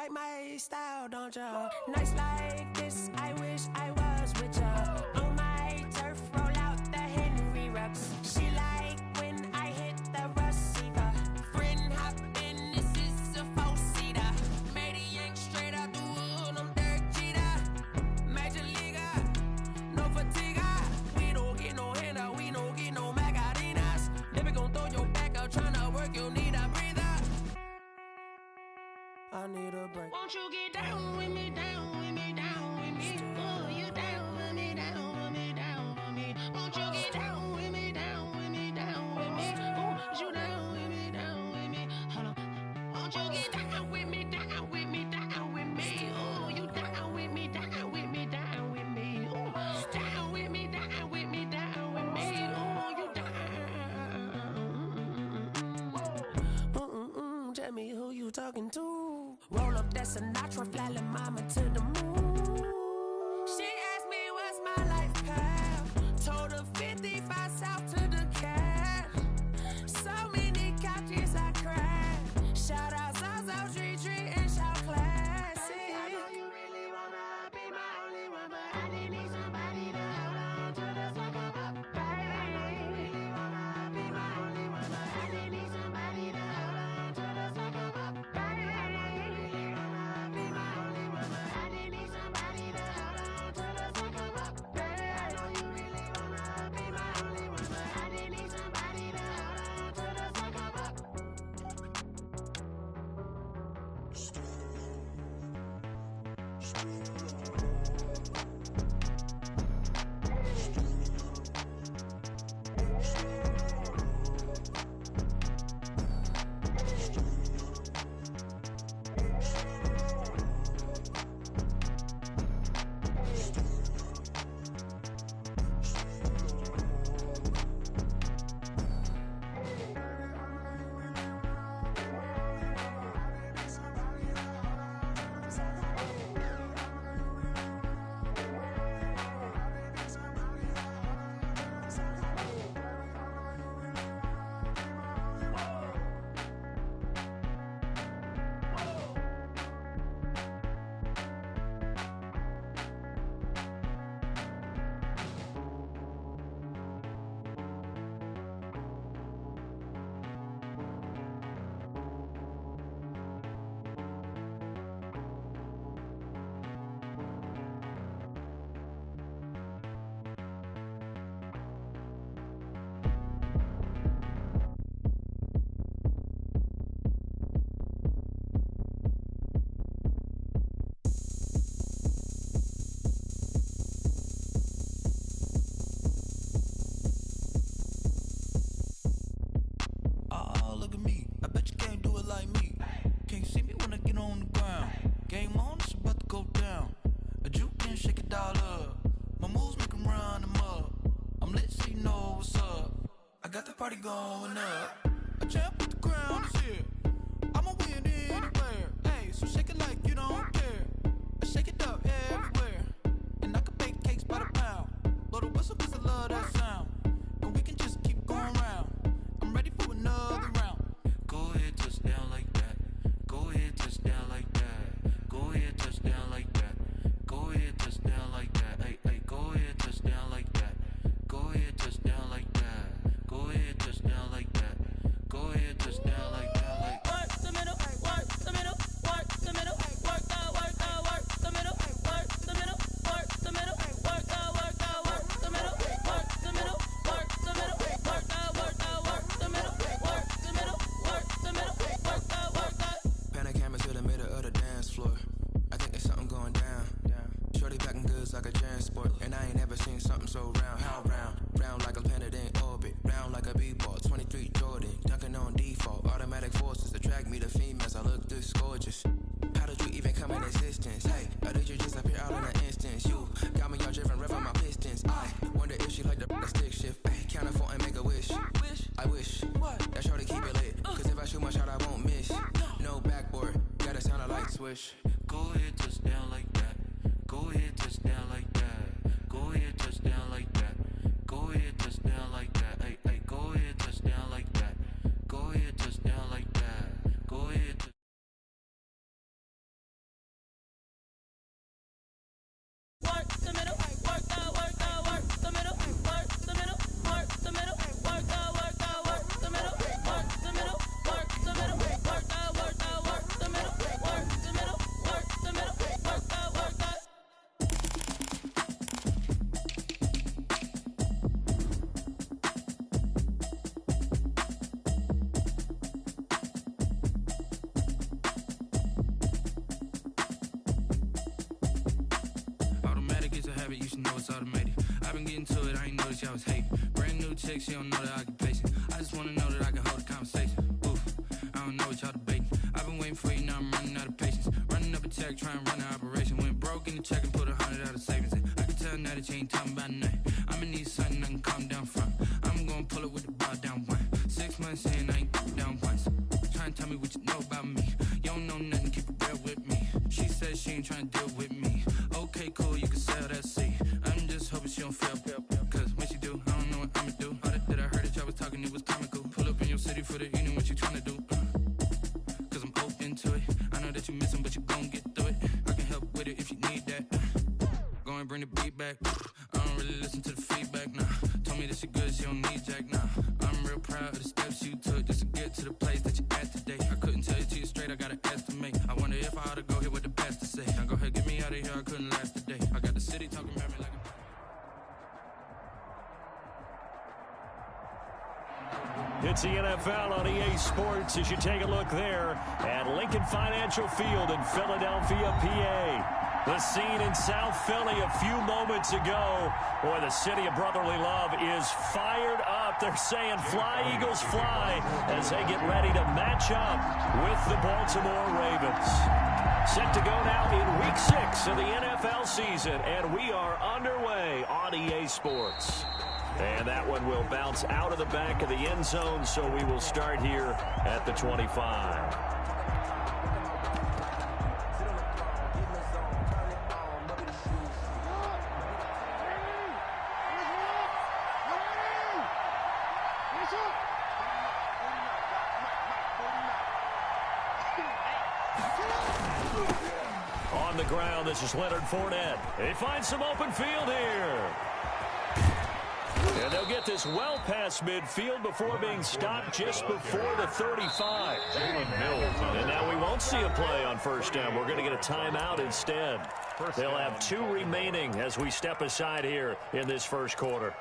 like my style, don't ya? Nights like this, I wish I was with ya. On my turf, roll out the Henry Rux. She like when I hit the receiver. Friend hop in, this is a four-seater. Made a yank straight out the wood, I'm Derek Jeter. Major leaguer, no fatigue. We don't get no handout, we don't get no Macarinas. Never gon' throw your back out, tryna work, you need a breather. I need a break. Won't you get down with me, down with me, down with me? Oh, you down with me, down with me, down with me. Won't you get down with me, down with me, down with me? Oh, you down with me, down with me? Hold on. Won't you get down with me, down with me, down with me? Oh, you down with me, down with me, down with me? Oh, down with me, down with me, down with me? Oh, you down. Tell me who you talking to. Roll up that Sinatra, fly like mama to the moon. She asked me what's my life path. Told her 55 south to the cat. So many couches I cried. Shout out Zazo, Tree, and shout classic. I know you really wanna be my only one, but I didn't need somebody to hold on to the sucker up, baby. I know you really wanna be my only one, but I didn't need somebody to hold on to the sucker up, baby. I know you really wanna be my only one, but I didn't need somebody to hold on to the sucker up, baby. I know you really wanna be my only one, but I didn't need somebody to hold on to the sucker up. Oh, look at me. I bet you can't do it like me. Can't see me when I get on the ground. Game on, it's about to go down. A juke can shake it all up. My moves make 'em run them up. I'm lit so you know what's up. I got the party going up. A champ with the crown is here. I'ma win anywhere. Hey, so shake it like you don't care. I shake it up everywhere. And I can bake cakes by the pound. Blow the whistle 'cause I love that sound. And we can just keep going round. I'm ready for another round. Go ahead, touch down like that. Go ahead, touch down like that. Go ahead, touch down like that. Go ahead, touch down like that. Hey, hey, go ahead, touch down like that. Go ahead, touch down like that. Go ahead, touch down like that. Go ahead, touch down like that. Like Work the middle, work the middle, work the middle, work the middle, work the middle, work the middle, work the middle, work the middle, work the middle, work the middle, work the middle, work the middle, work the middle, work the. Pan the camera to the middle of the dance floor. I think there's something going down. Shorty packing goods like a transport, and I ain't never seen something so round. How round? Round like a planet in orbit, round like a b-ball. 23 Jordan, dunking on default. Automatic forces attract me to females. I look this gorgeous. How did you even come in existence? Hey, or did you just appear out in an instance? You got me all driven, revving my pistons. I wonder if she like the stick shift. Hey, count it 4 and make a wish. I wish that shorty keep it lit. 'Cause if I shoot my shot, I won't miss. No backboard, gotta sound a light swish. go ahead, touch down like that. Go ahead, touch down like that. Go ahead, touch down like that. Go ahead, touch down like that. Hey, hey, go ahead, touch down like that. Go ahead, touch down like that. Go ahead. sick, she don't know that I can pace it. I just wanna know that I can hold a conversation. Oof, I don't know what y'all debating. I've been waiting for you, now I'm running out of patience. Running up a check, trying to run an operation. Went broke in the check and put 100 out of savings in. I can tell now that you ain't talking about nothing. I'ma need something I can calm down from. I'm gonna pull it with the bar down one. 6 months in, I ain't down once. Trying to tell me what you know about me. You don't know nothing, keep it real with me. She said she ain't trying to deal with me. Okay, cool, you can sell that seat. I'm just hoping she don't fail. Cause when she do, I don't know what I'ma do. All that I heard that y'all was talking, it was comical. Pull up in your city for the evening, what you trying to do? Cause I'm open to it. I know that you missing, but you gon' get through it. I can help with it if you need that. Go and bring the beat back. I don't really listen to the feedback, nah. Told me that she good, she don't need jack, nah. I'm real proud of the steps you took just to get to the place that you at today. I couldn't tell you to you straight, I gotta estimate. I wonder if I ought to go here with the best to say. Now go ahead, get me out of here, I couldn't last today. I got the city talking about me like a... It's the NFL on EA Sports as you take a look there at Lincoln Financial Field in Philadelphia, PA. The scene in South Philly a few moments ago. Boy, the city of brotherly love is fired up. They're saying fly, Eagles, fly, as they get ready to match up with the Baltimore Ravens. Set to go now in Week 6 of the NFL season, and we are underway on EA Sports. And that one will bounce out of the back of the end zone, so we will start here at the 25. On the ground, this is Leonard Fournette. They find some open field here. And they'll get this well past midfield before being stopped just before the 35. And now we won't see a play on first down. We're going to get a timeout instead. They'll have 2 remaining as we step aside here in this first quarter.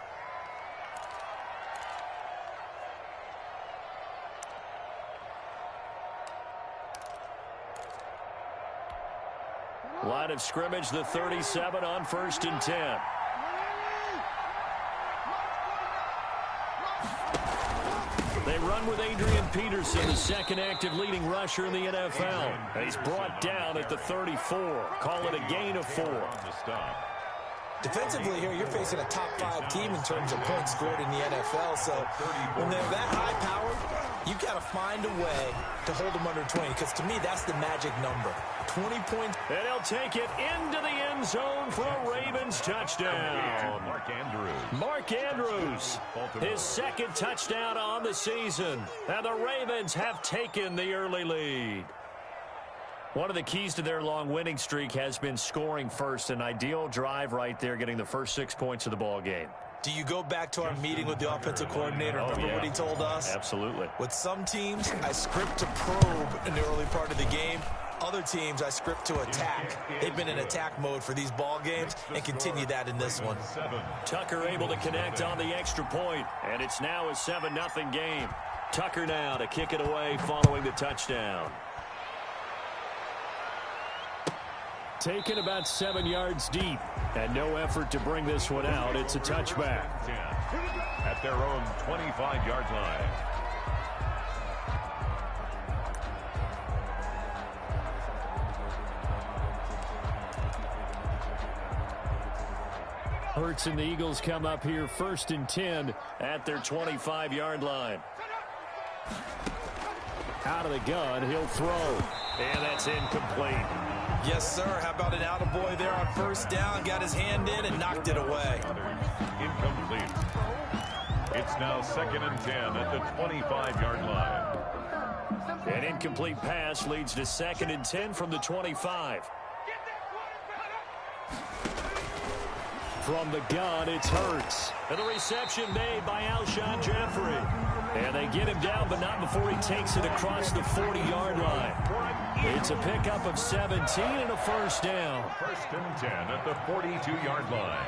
Line of scrimmage, the 37 on 1st and 10. They run with Adrian Peterson, the second active leading rusher in the NFL. And he's brought down at the 34. Call it a gain of 4. Defensively here, you're facing a top 5 team in terms of points scored in the NFL. So when they're that high powered, you got to find a way to hold them under 20. Because to me, that's the magic number. 20 points. And he'll take it into the end zone for a Ravens touchdown. Mark Andrews, his second touchdown on the season. And the Ravens have taken the early lead. One of the keys to their long winning streak has been scoring first. An ideal drive right there, getting the first 6 points of the ball game. Do you go back to our meeting with the offensive coordinator? Remember what he told us? Absolutely. With some teams, I script to probe in the early part of the game. Other teams, I script to attack. They've been in attack mode for these ball games and continue that in this one. Tucker able to connect on the extra point, and it's now a 7-0 game. Tucker now to kick it away following the touchdown. Taken about 7 yards deep, and no effort to bring this one out. It's a touchback. At their own 25-yard line. Hurts and the Eagles come up here 1st and 10 at their 25-yard line. Out of the gun, he'll throw. And that's incomplete. Yes, sir. How about an attaboy there on first down? Got his hand in and knocked it away. Incomplete. It's now 2nd and 10 at the 25-yard line. An incomplete pass leads to 2nd and 10 from the 25. From the gun, it's Hurts. And the reception made by Alshon Jeffrey. And they get him down, but not before he takes it across the 40-yard line. It's a pickup of 17 and a first down. 1st and 10 at the 42-yard line.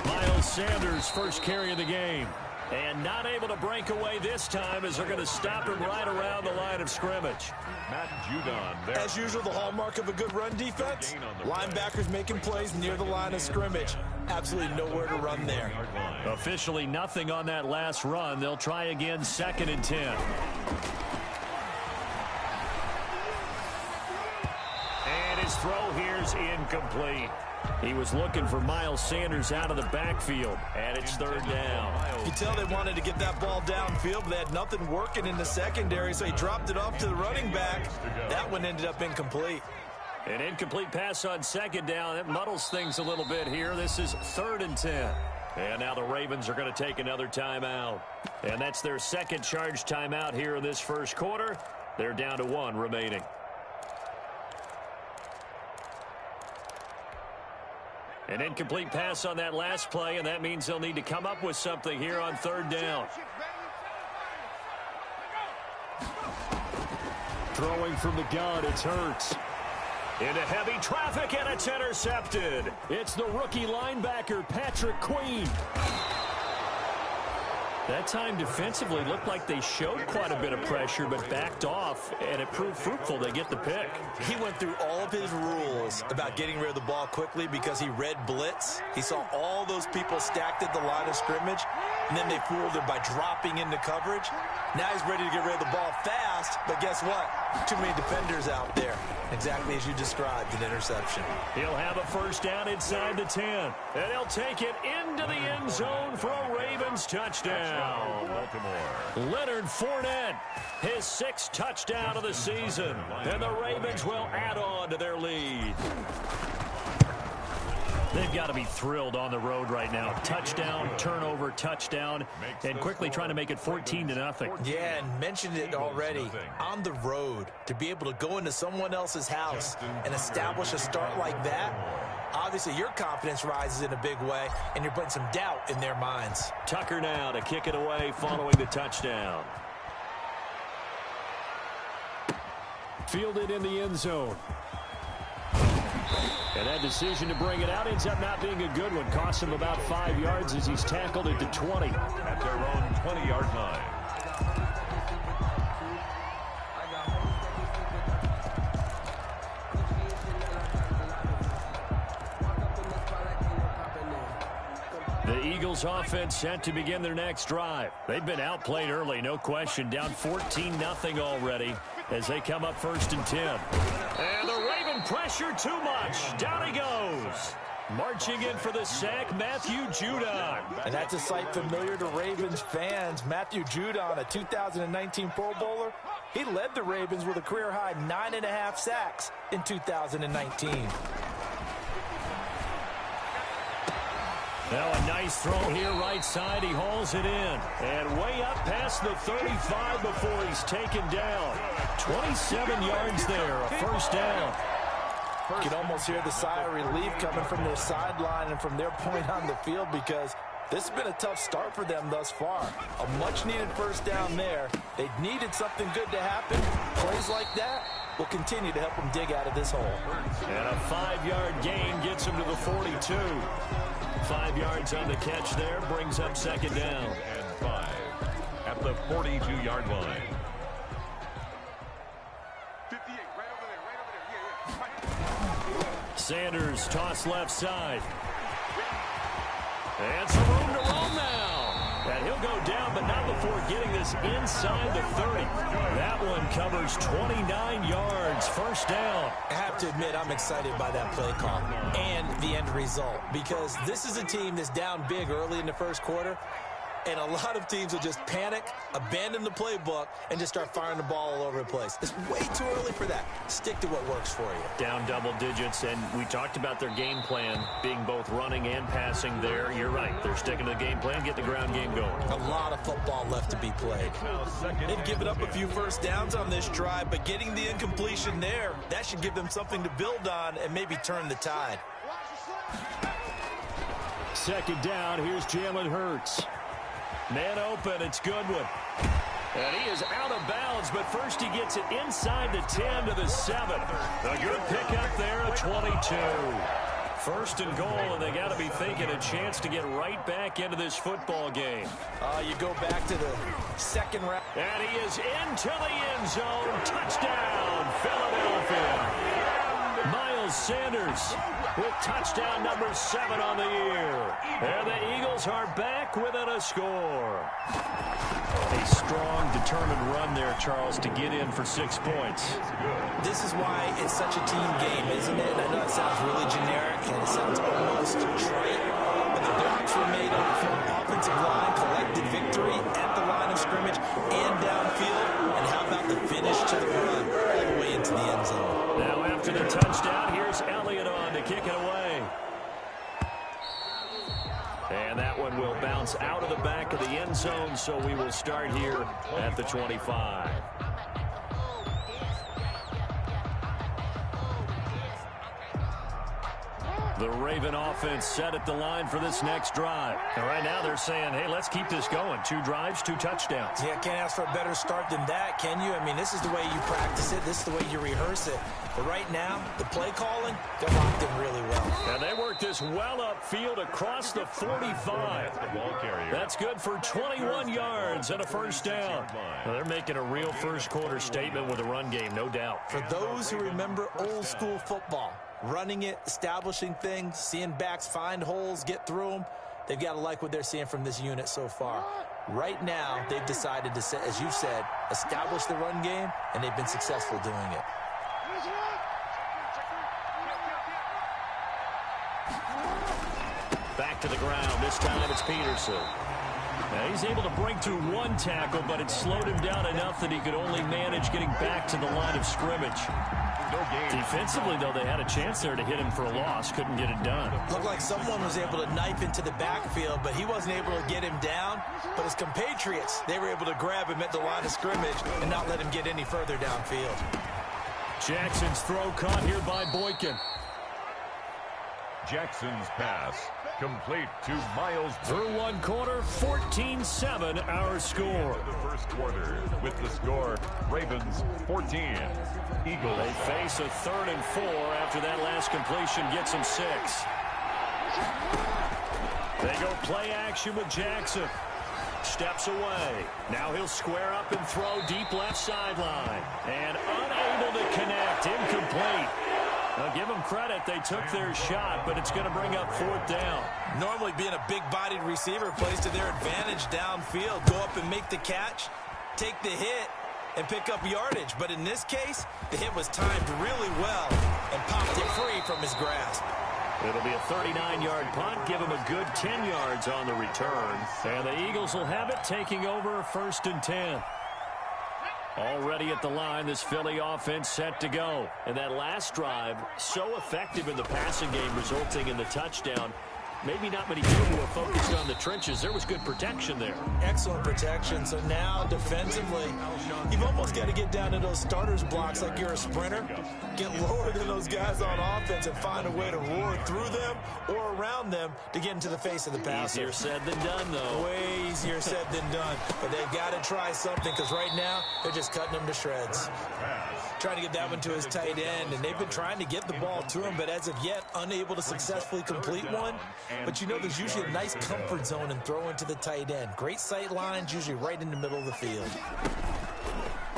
Miles Sanders, first carry of the game. And not able to break away this time as they're going to stop him right around the line of scrimmage. Matt Judon there. As usual, the hallmark of a good run defense, linebackers making plays near the line of scrimmage. Absolutely nowhere to run there. Officially nothing on that last run. They'll try again, 2nd and 10. And his throw here's incomplete. He was looking for Miles Sanders out of the backfield, and it's 3rd down. You tell they wanted to get that ball downfield, but they had nothing working in the secondary, so he dropped it off to the running back. That one ended up incomplete. An incomplete pass on 2nd down. That muddles things a little bit here. This is 3rd and 10. And now the Ravens are going to take another timeout. And that's their 2nd charge timeout here in this 1st quarter. They're down to 1 remaining. An incomplete pass on that last play, and that means they'll need to come up with something here on 3rd down. Throwing from the gun, it's Hurts. Into heavy traffic, and it's intercepted. It's the rookie linebacker, Patrick Queen. That time defensively looked like they showed quite a bit of pressure but backed off, and it proved fruitful. They get the pick. He went through all of his rules about getting rid of the ball quickly because he read blitz. He saw all those people stacked at the line of scrimmage, and then they fooled him by dropping into coverage. Now he's ready to get rid of the ball fast, but guess what? Too many defenders out there. Exactly as you described, an interception. He'll have a 1st down inside the 10, and he'll take it into the end zone for a Ravens touchdown. Baltimore. Leonard Fournette, his 6th touchdown of the season, and the Ravens will add on to their lead. They've got to be thrilled on the road right now. Touchdown, turnover, touchdown, and quickly trying to make it 14-0. Yeah, and mentioned it already. On the road, to be able to go into someone else's house and establish a start like that, obviously your confidence rises in a big way, and you're putting some doubt in their minds. Tucker now to kick it away following the touchdown. Fielded in the end zone. And that decision to bring it out ends up not being a good one. Costs him about 5 yards as he's tackled it to 20. At their own 20-yard line. The Eagles offense set to begin their next drive. They've been outplayed early, no question. Down 14-0 already as they come up 1st and 10. And the Raven pressure too much. Down he goes. Marching in for the sack, Matthew Judon. And that's a sight familiar to Ravens fans. Matthew Judon, a 2019 Pro Bowler. He led the Ravens with a career-high 9.5 sacks in 2019. Now a nice throw here right side. He hauls it in. And way up past the 35 before he's taken down. 27 yards there, a 1st down. You can almost hear the sigh of relief coming from their sideline and from their point on the field because this has been a tough start for them thus far. A much-needed 1st down there. They needed something good to happen. Plays like that will continue to help them dig out of this hole. And a 5-yard gain gets him to the 42. 5 yards on the catch there, brings up 2nd down. And 5 at the 42-yard line. 58, right over there, yeah. Sanders toss left side. And some room to roam now. And he'll go down, but not before getting this inside the 30. That one covers 29 yards, 1st down. I have to admit, I'm excited by that play call and the end result because this is a team that's down big early in the 1st quarter, and a lot of teams will just panic, abandon the playbook, and just start firing the ball all over the place. It's way too early for that. Stick to what works for you. Down double digits, and we talked about their game plan being both running and passing there. You're right. They're sticking to the game plan, get the ground game going. A lot of football left to be played. They've given up a few 1st downs on this drive, but getting the incompletion there, that should give them something to build on and maybe turn the tide. 2nd down, here's Jalen Hurts. Man open, it's Goodwin. And he is out of bounds, but first he gets it inside the 10 to the 7. A good pickup there at 22. 1st and goal, and they got to be thinking a chance to get right back into this football game. You go back to the 2nd round. And he is into the end zone. Touchdown, Philadelphia. Miles Miles Sanders with touchdown number 7 on the year. And the Eagles are back within a score. A strong, determined run there, Charles, to get in for 6 points. This is why it's such a team game, isn't it? And I know it sounds really generic and it sounds almost trite, but the blocks were made up from offensive line, collected victory at the line of scrimmage and downfield. And how about the finish to the run all the way into the end zone? Now after the touchdown, here's Elliott on to kick it away. And that one will bounce out of the back of the end zone, so we will start here at the 25. The Raven offense set at the line for this next drive. And right now they're saying, hey, let's keep this going. 2 drives, 2 touchdowns. Yeah, can't ask for a better start than that, can you? I mean, this is the way you practice it. This is the way you rehearse it. But right now, the play calling, they're locked in really well. And they work this well upfield across the 45. That's good for 21 yards and a first down. Well, they're making a real first quarter statement with a run game, no doubt. For those who remember old school football, running it, establishing things, seeing backs find holes, get through them, they've got to like what they're seeing from this unit so far. Right now, they've decided to, as you said, establish the run game, and they've been successful doing it. Back to the ground. This time it's Peterson. Now he's able to break through 1 tackle, but it slowed him down enough that he could only manage getting back to the line of scrimmage. Defensively, though, they had a chance there to hit him for a loss. Couldn't get it done. Looked like someone was able to knife into the backfield, but he wasn't able to get him down. But his compatriots, they were able to grab him at the line of scrimmage and not let him get any further downfield. Jackson's throw caught here by Boykin. Jackson's pass complete to Miles. Through 1 quarter, 14-7 our score. The first quarter with the score, Ravens 14, Eagles. They face a 3rd and 4 after that last completion gets them 6. They go play action with Jackson. Steps away. Now he'll square up and throw deep left sideline. And unable to connect. Incomplete. Now, give them credit. They took their shot, but it's going to bring up 4th down. Normally being a big-bodied receiver plays to their advantage downfield. Go up and make the catch, take the hit, and pick up yardage. But in this case, the hit was timed really well and popped it free from his grasp. It'll be a 39-yard punt. Give him a good 10 yards on the return. And the Eagles will have it, taking over 1st and 10. Already at the line, this Philly offense set to go. And that last drive, so effective in the passing game, resulting in the touchdown. Maybe not many people were focused on the trenches. There was good protection there. Excellent protection. So now, defensively, you've almost got to get down to those starters blocks like you're a sprinter. Get lower than those guys on offense and find a way to roar through them or around them to get into the face of the passer. Easier said than done, though. Way easier said than done. But they've got to try something because right now, they're just cutting them to shreds. Trying to get that one to his tight end, and they've been trying to get the ball to him, but as of yet, unable to successfully complete one. But you know there's usually a nice comfort zone in throwing to the tight end. Great sight lines, usually right in the middle of the field.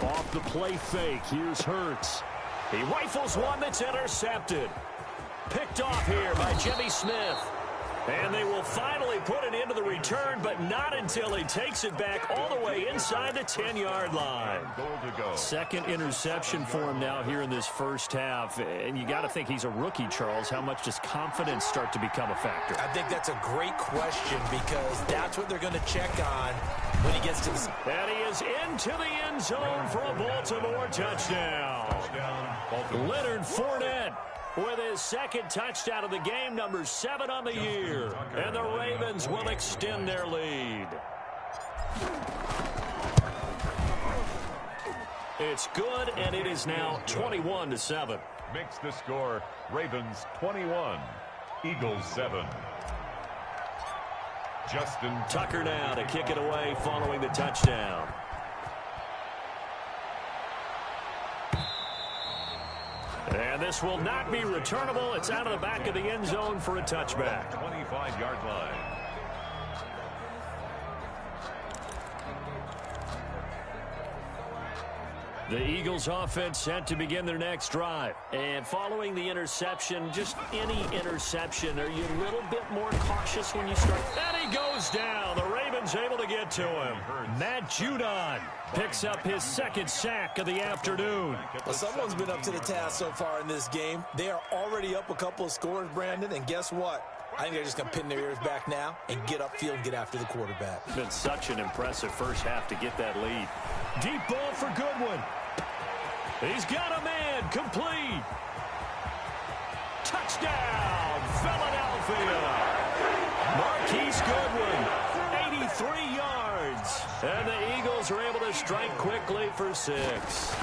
Off the play fake, here's Hurts. He rifles one that's intercepted. Picked off here by Jimmy Smith. And they will finally put it into the return, but not until he takes it back all the way inside the 10-yard line. Second interception for him now here in this first half. And you got to think he's a rookie, Charles. How much does confidence start to become a factor? I think that's a great question because that's what they're going to check on when he gets to the... And he is into the end zone for a Baltimore touchdown. Leonard Fournette with his 2nd touchdown of the game, number 7 on the year. And the Ravens will extend their lead. It's good, and it is now 21-7. Makes the score, Ravens 21, Eagles 7. Justin Tucker now to kick it away following the touchdown. And this will not be returnable. It's out of the back of the end zone for a touchback. 25-yard line. The Eagles offense set to begin their next drive. And following the interception, just any interception, are you a little bit more cautious when you start? And he goes down. The Ravens able to get to him. Matt Judon picks up his second sack of the afternoon. Well, someone's been up to the task so far in this game. They are already up a couple of scores, Brandon, and guess what? I think they're just going to pin their ears back now and get upfield and get after the quarterback. It's been such an impressive first half to get that lead. Deep ball for Goodwin. He's got a man, complete. Touchdown, Philadelphia. Marquise Goodwin, 83 yards. And the Eagles are able to strike quickly for 6.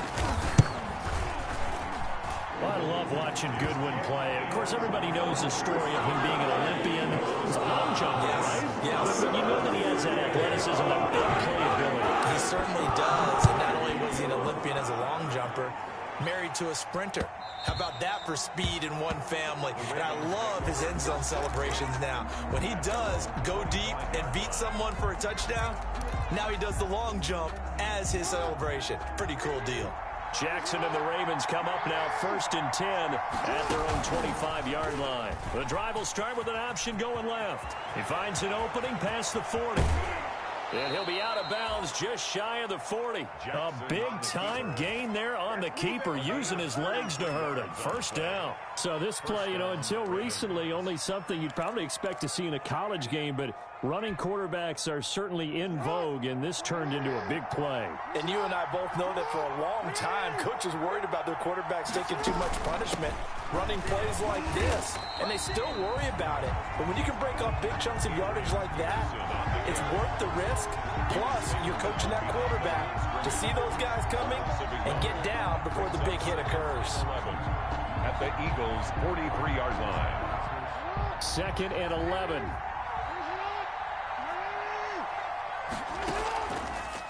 Well, I love watching Goodwin play. Of course, everybody knows the story of him being an Olympian. He's a long jumper, right? Yes. But you know that he has that athleticism, that big playability. He certainly does. And not only was he an Olympian as a long jumper, married to a sprinter. How about that for speed in one family? And I love his end zone celebrations now. When he does go deep and beat someone for a touchdown, now he does the long jump as his celebration. Pretty cool deal. Jackson and the Ravens come up now 1st and 10 at their own 25-yard line. The drive will start with an option going left. He finds an opening past the 40. And he'll be out of bounds just shy of the 40. A big-time gain there on the keeper, using his legs to hurt him. First down. So this play, until recently, only something you'd probably expect to see in a college game, but running quarterbacks are certainly in vogue, and this turned into a big play. And you and I both know that for a long time, coaches worried about their quarterbacks taking too much punishment, running plays like this, and they still worry about it. But when you can break off big chunks of yardage like that, it's worth the risk. Plus, you're coaching that quarterback to see those guys coming and get down before the big hit occurs. At the Eagles' 43-yard line. 2nd and 11.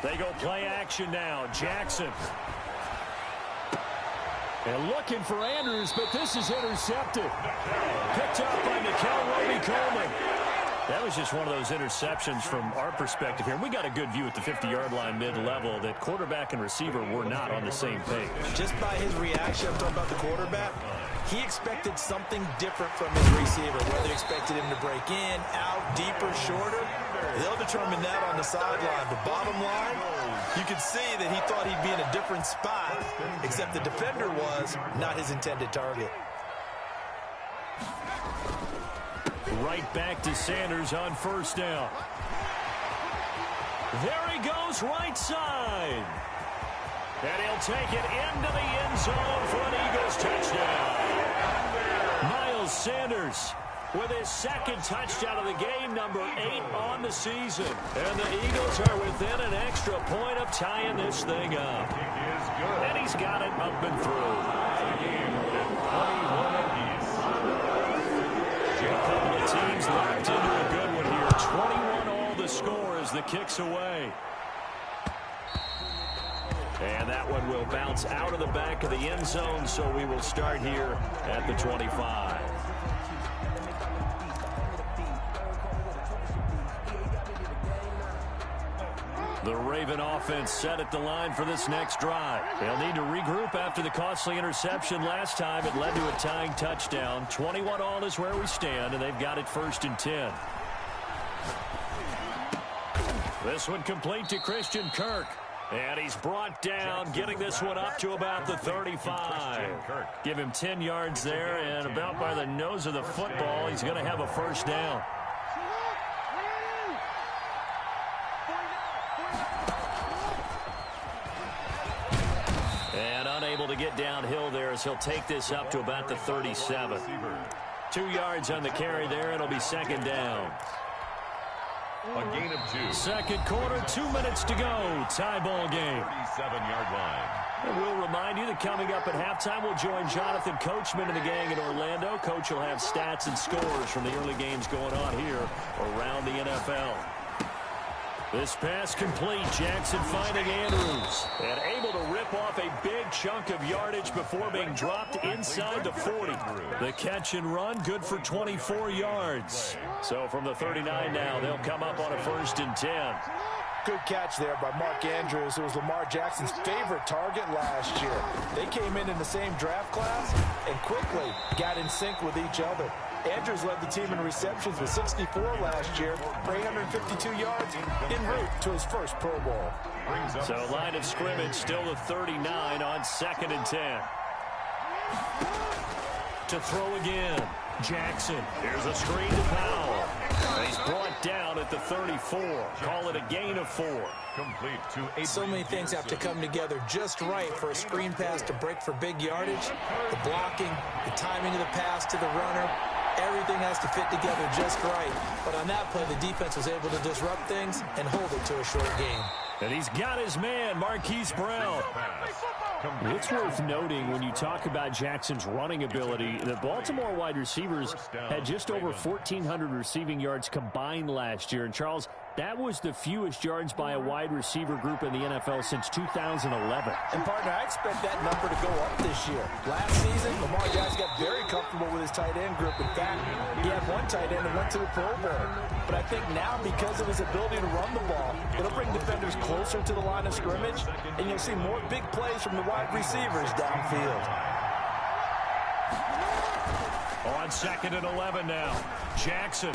They go play action now. Jackson. And looking for Andrews, but this is intercepted. Picked up by Nikel Roby-Coleman. That was just one of those interceptions from our perspective here. We got a good view at the 50-yard line mid-level that quarterback and receiver were not on the same page. Just by his reaction, I'm talking about the quarterback, he expected something different from his receiver, whether he expected him to break in, out, deeper, shorter. They'll determine that on the sideline. The bottom line, you can see that he thought he'd be in a different spot, except the defender was not his intended target. Right back to Sanders on first down. There he goes, right side. And he'll take it into the end zone for an Eagles touchdown. Miles Sanders with his second touchdown of the game, number 8 on the season. And the Eagles are within an extra point of tying this thing up. And he's got it up and through. Teams locked into a good one here. 21 all the score as the kick's away. And that one will bounce out of the back of the end zone, so we will start here at the 25. The Raven offense set at the line for this next drive. They'll need to regroup after the costly interception last time. It led to a tying touchdown. 21 all is where we stand, and they've got it 1st and 10. This one complete to Christian Kirk. And he's brought down, getting this one up to about the 35. Give him 10 yards there, and about by the nose of the football, he's going to have a first down. And unable to get downhill there as he'll take this up to about the 37. 2 yards on the carry there, and it'll be 2nd down. A gain of 2. Second quarter, 2 minutes to go. Tie ball game. 37-yard line. And we'll remind you that coming up at halftime, we'll join Jonathan Coachman and the gang in Orlando. Coach will have stats and scores from the early games going on here around the NFL. This pass complete. Jackson finding Andrews. And able to rip off a big chunk of yardage before being dropped inside the 40. The catch and run, good for 24 yards. So from the 39 now, they'll come up on a 1st and 10. Good catch there by Mark Andrews, who was Lamar Jackson's favorite target last year. They came in the same draft class and quickly got in sync with each other. Andrews led the team in receptions with 64 last year for 852 yards en route to his first Pro Bowl. So line of scrimmage still the 39 on 2nd and 10. To throw again. Jackson. Here's a screen to Powell. And he's brought down at the 34. Call it a gain of 4. Complete to So many things have to come together just right for a screen pass to break for big yardage. The blocking, the timing of the pass to the runner, everything has to fit together just right. But on that play, the defense was able to disrupt things and hold it to a short gain. And he's got his man, Marquise Brown. It's worth noting when you talk about Jackson's running ability, the Baltimore wide receivers had just over 1,400 receiving yards combined last year. And, Charles, that was the fewest yards by a wide receiver group in the NFL since 2011. And, partner, I expect that number to go up this year. Last season, Lamar Jackson got very comfortable with his tight end group. In fact, he had one tight end that went to the Pro Bowl. But I think now, because of his ability to run the ball, it'll bring defenders closer to the line of scrimmage, and you'll see more big plays from the wide receivers downfield. On 2nd and 11 now, Jackson.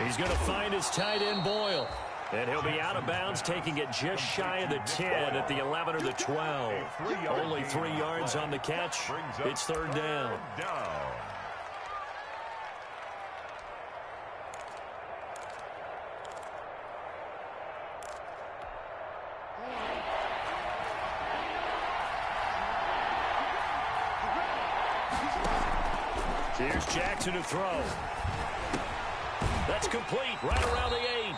He's going to find his tight end, Boyle. And he'll be out of bounds, taking it just shy of the 10 at the 11 or the 12. Only 3 yards on the catch. It's 3rd down. Here's Jackson to throw. That's complete, right around the 8.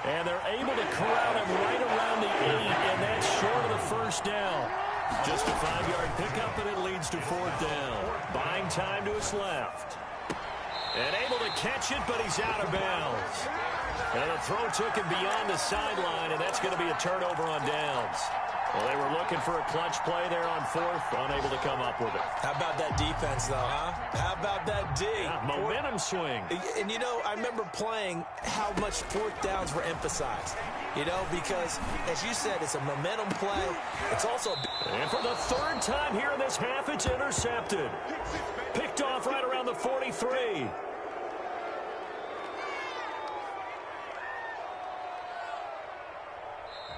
And they're able to corral him right around the 8, and that's short of the 1st down. Just a 5-yard pickup, and it leads to 4th down. Buying time to his left. And able to catch it, but he's out of bounds. And the throw took him beyond the sideline, and that's going to be a turnover on downs. Well, they were looking for a clutch play there on 4th, unable to come up with it. How about that defense, though, huh? How about that D? Yeah, momentum swing. And, you know, I remember playing how much 4th downs were emphasized. You know, because, as you said, it's a momentum play. It's also... And for the 3rd time here in this half, it's intercepted. Picked off right around the 43.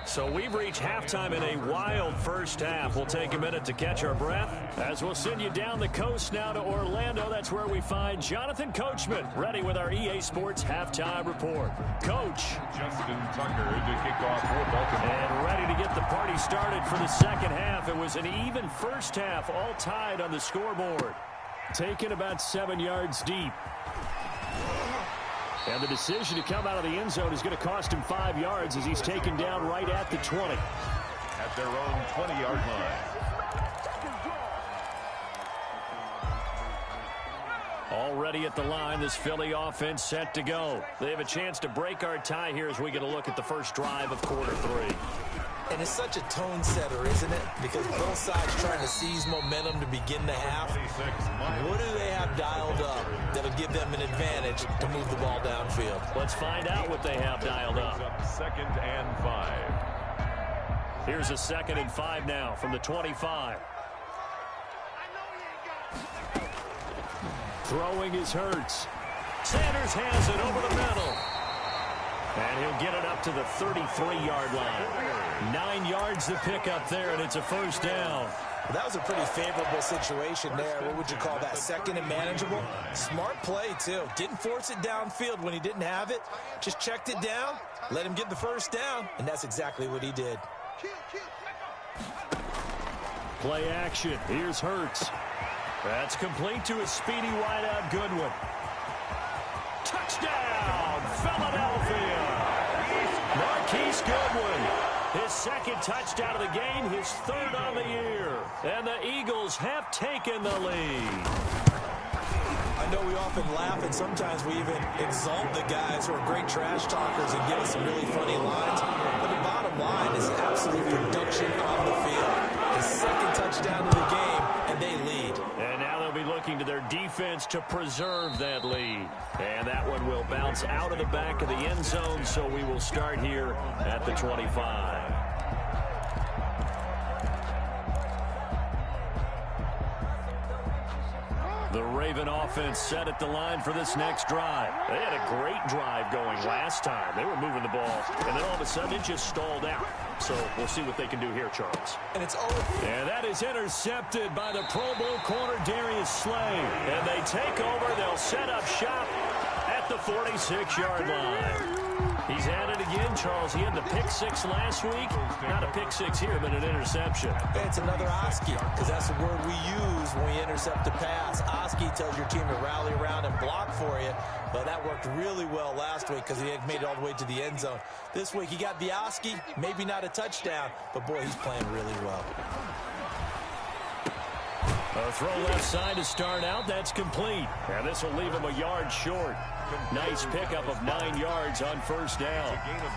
So we've reached halftime in a wild first half. We'll take a minute to catch our breath as we'll send you down the coast now to Orlando. That's where we find Jonathan Coachman, ready with our EA Sports Halftime Report. Coach. Justin Tucker to kick off for Baltimore. And ready to get the party started for the second half. It was an even first half, all tied on the scoreboard. Taken about 7 yards deep. And the decision to come out of the end zone is going to cost him 5 yards as he's taken down right at the 20. At their own 20-yard line. Already at the line, this Philly offense set to go. They have a chance to break our tie here as we get a look at the first drive of quarter 3. And it's such a tone setter, isn't it? Because both sides trying to seize momentum to begin the half. What do they have dialed up that'll give them an advantage to move the ball downfield? Let's find out what they have dialed up. 2nd and 5. Here's a 2nd and 5 now from the 25. Throwing is Hurts. Sanders has it over the middle. And he'll get it up to the 33-yard line. 9 yards to pick up there, and it's a 1st down. Well, that was a pretty favorable situation there. What would you call that? 2nd and manageable? Smart play, too. Didn't force it downfield when he didn't have it. Just checked it down, let him get the 1st down, and that's exactly what he did. Play action. Here's Hurts. That's complete to a speedy wideout Goodwin. Touchdown, Philadelphia! Marquise Goodwin, his 2nd touchdown of the game, his 3rd on the year. And the Eagles have taken the lead. I know we often laugh, and sometimes we even exalt the guys who are great trash talkers and give us some really funny lines. But the bottom line is absolute production on the field. His 2nd touchdown of the game, and they lead. And now they'll be looking to their defense chance to preserve that lead. And that one will bounce out of the back of the end zone, so we will start here at the 25. The Raven offense set at the line for this next drive. They had a great drive going last time. They were moving the ball, and then all of a sudden it just stalled out. So we'll see what they can do here, Charles. And it's over. And that is intercepted by the Pro Bowl corner, Darius Slay. And they take over. They'll set up shop at the 46-yard line. He's at it again, Charles. He had the pick six last week. Not a pick six here, but an interception. It's another Oski, because that's the word we use when we intercept a pass. Oski tells your team to rally around and block for you. But that worked really well last week because he had made it all the way to the end zone. This week he got the Oski, maybe not a touchdown, but boy, he's playing really well. A throw left side to start out. That's complete. And this will leave him a yard short. Nice pickup of 9 yards on first down. Gain of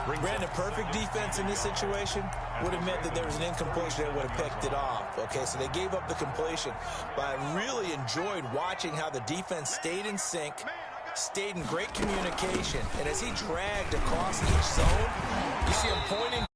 9. Brandon, perfect defense in this situation would have meant that there was an incompletion that would have picked it off. Okay, so they gave up the completion. But I really enjoyed watching how the defense stayed in sync, stayed in great communication. And as he dragged across each zone, you see him pointing